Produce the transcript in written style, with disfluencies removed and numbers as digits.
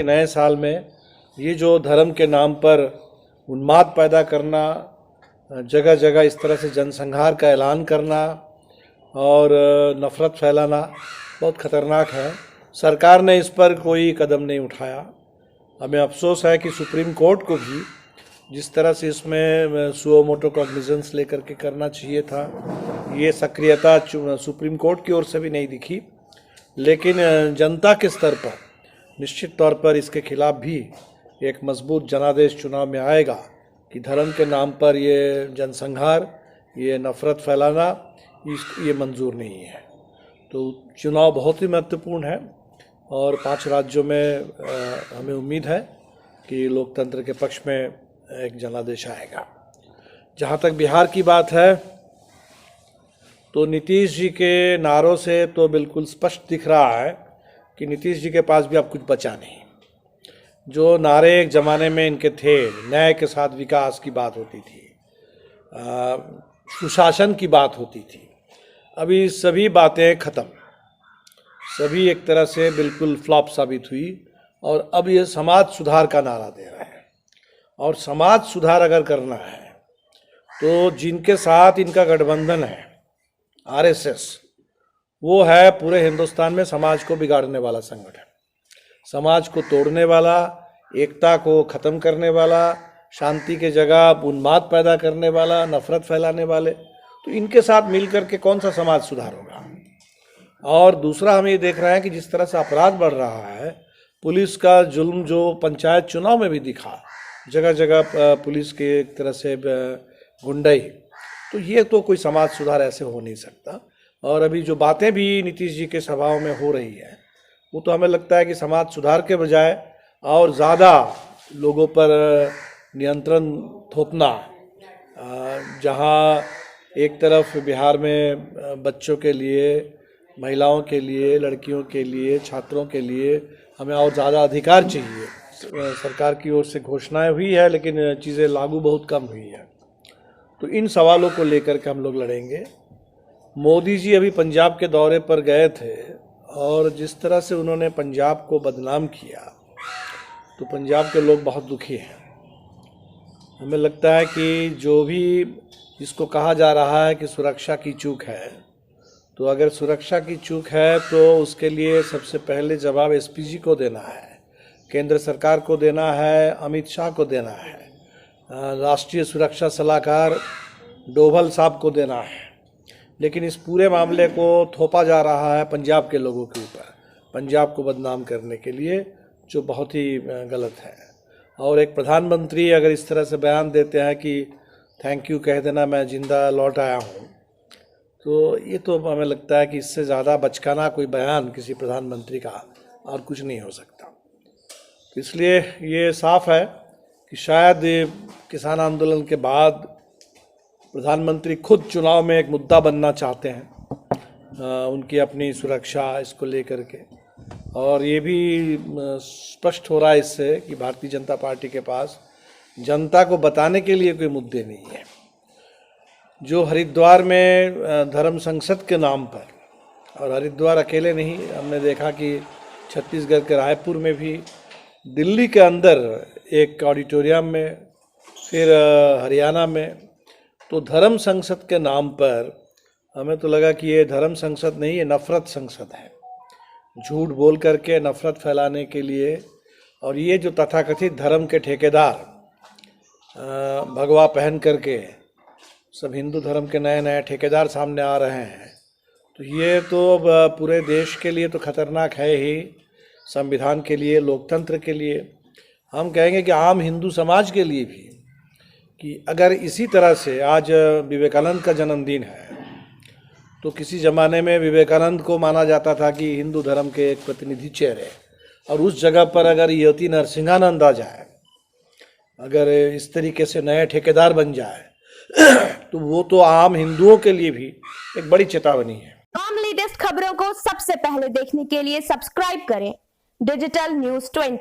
नए साल में ये जो धर्म के नाम पर उन्माद पैदा करना, जगह जगह इस तरह से जनसंहार का ऐलान करना और नफ़रत फैलाना बहुत ख़तरनाक है। सरकार ने इस पर कोई कदम नहीं उठाया। हमें अफसोस है कि सुप्रीम कोर्ट को भी जिस तरह से इसमें सुओ मोटो कॉग्निजेंस लेकर के करना चाहिए था, ये सक्रियता सुप्रीम कोर्ट की ओर से भी नहीं दिखी। लेकिन जनता के स्तर पर निश्चित तौर पर इसके खिलाफ भी एक मजबूत जनादेश चुनाव में आएगा कि धर्म के नाम पर ये जनसंहार, ये नफ़रत फैलाना ये मंजूर नहीं है। तो चुनाव बहुत ही महत्वपूर्ण है और 5 राज्यों में हमें उम्मीद है कि लोकतंत्र के पक्ष में एक जनादेश आएगा। जहाँ तक बिहार की बात है तो नीतीश जी के नारों से तो बिल्कुल स्पष्ट दिख रहा है कि नीतीश जी के पास भी अब कुछ बचा नहीं। जो नारे एक ज़माने में इनके थे, न्याय के साथ विकास की बात होती थी, सुशासन की बात होती थी, अभी सभी बातें ख़त्म, सभी एक तरह से बिल्कुल फ्लॉप साबित हुई और अब ये समाज सुधार का नारा दे रहे हैं। और समाज सुधार अगर करना है तो जिनके साथ इनका गठबंधन है, आरएसएस, वो है पूरे हिंदुस्तान में समाज को बिगाड़ने वाला संगठन, समाज को तोड़ने वाला, एकता को ख़त्म करने वाला, शांति के जगह उन्माद पैदा करने वाला, नफ़रत फैलाने वाले। तो इनके साथ मिलकर के कौन सा समाज सुधार होगा। और दूसरा हम ये देख रहे हैं कि जिस तरह से अपराध बढ़ रहा है, पुलिस का जुल्म जो पंचायत चुनाव में भी दिखा, जगह जगह पुलिस के एक तरह से गुंडाई, तो ये तो कोई समाज सुधार ऐसे हो नहीं सकता। और अभी जो बातें भी नीतीश जी के सभाओं में हो रही है, वो तो हमें लगता है कि समाज सुधार के बजाय और ज़्यादा लोगों पर नियंत्रण थोपना। जहाँ एक तरफ बिहार में बच्चों के लिए, महिलाओं के लिए, लड़कियों के लिए, छात्रों के लिए हमें और ज़्यादा अधिकार चाहिए, सरकार की ओर से घोषणाएं हुई है लेकिन चीज़ें लागू बहुत कम हुई है। तो इन सवालों को लेकर के हम लोग लड़ेंगे। मोदी जी अभी पंजाब के दौरे पर गए थे और जिस तरह से उन्होंने पंजाब को बदनाम किया, तो पंजाब के लोग बहुत दुखी हैं। हमें लगता है कि जो भी जिसको कहा जा रहा है कि सुरक्षा की चूक है, तो अगर सुरक्षा की चूक है तो उसके लिए सबसे पहले जवाब एसपीजी को देना है, केंद्र सरकार को देना है, अमित शाह को देना है, राष्ट्रीय सुरक्षा सलाहकार डोभाल साहब को देना है। लेकिन इस पूरे मामले को थोपा जा रहा है पंजाब के लोगों के ऊपर, पंजाब को बदनाम करने के लिए, जो बहुत ही गलत है। और एक प्रधानमंत्री अगर इस तरह से बयान देते हैं कि थैंक यू कह देना, मैं जिंदा लौट आया हूँ, तो ये तो हमें लगता है कि इससे ज़्यादा बचकाना कोई बयान किसी प्रधानमंत्री का और कुछ नहीं हो सकता। तो इसलिए ये साफ है कि शायद किसान आंदोलन के बाद प्रधानमंत्री खुद चुनाव में एक मुद्दा बनना चाहते हैं, उनकी अपनी सुरक्षा इसको लेकर के। और ये भी स्पष्ट हो रहा है इससे कि भारतीय जनता पार्टी के पास जनता को बताने के लिए कोई मुद्दे नहीं है। जो हरिद्वार में धर्म संसद के नाम पर, और हरिद्वार अकेले नहीं, हमने देखा कि छत्तीसगढ़ के रायपुर में भी, दिल्ली के अंदर एक ऑडिटोरियम में, फिर हरियाणा में, तो धर्म संसद के नाम पर हमें तो लगा कि ये धर्म संसद नहीं, ये नफ़रत संसद है। झूठ बोल करके नफ़रत फैलाने के लिए, और ये जो तथाकथित धर्म के ठेकेदार भगवा पहन करके सब हिंदू धर्म के नए नए ठेकेदार सामने आ रहे हैं, तो ये तो पूरे देश के लिए तो खतरनाक है ही, संविधान के लिए, लोकतंत्र के लिए, हम कहेंगे कि आम हिंदू समाज के लिए भी, कि अगर इसी तरह से आज विवेकानंद का जन्मदिन है, तो किसी ज़माने में विवेकानंद को माना जाता था कि हिंदू धर्म के एक प्रतिनिधि चेहरे, और उस जगह पर अगर यति नरसिंहानंद आ जाए, अगर इस तरीके से नए ठेकेदार बन जाए, तो वो तो आम हिंदुओं के लिए भी एक बड़ी चेतावनी है। तमाम लेटेस्ट खबरों को सबसे पहले देखने के लिए सब्सक्राइब करें डिजिटल न्यूज़ 20।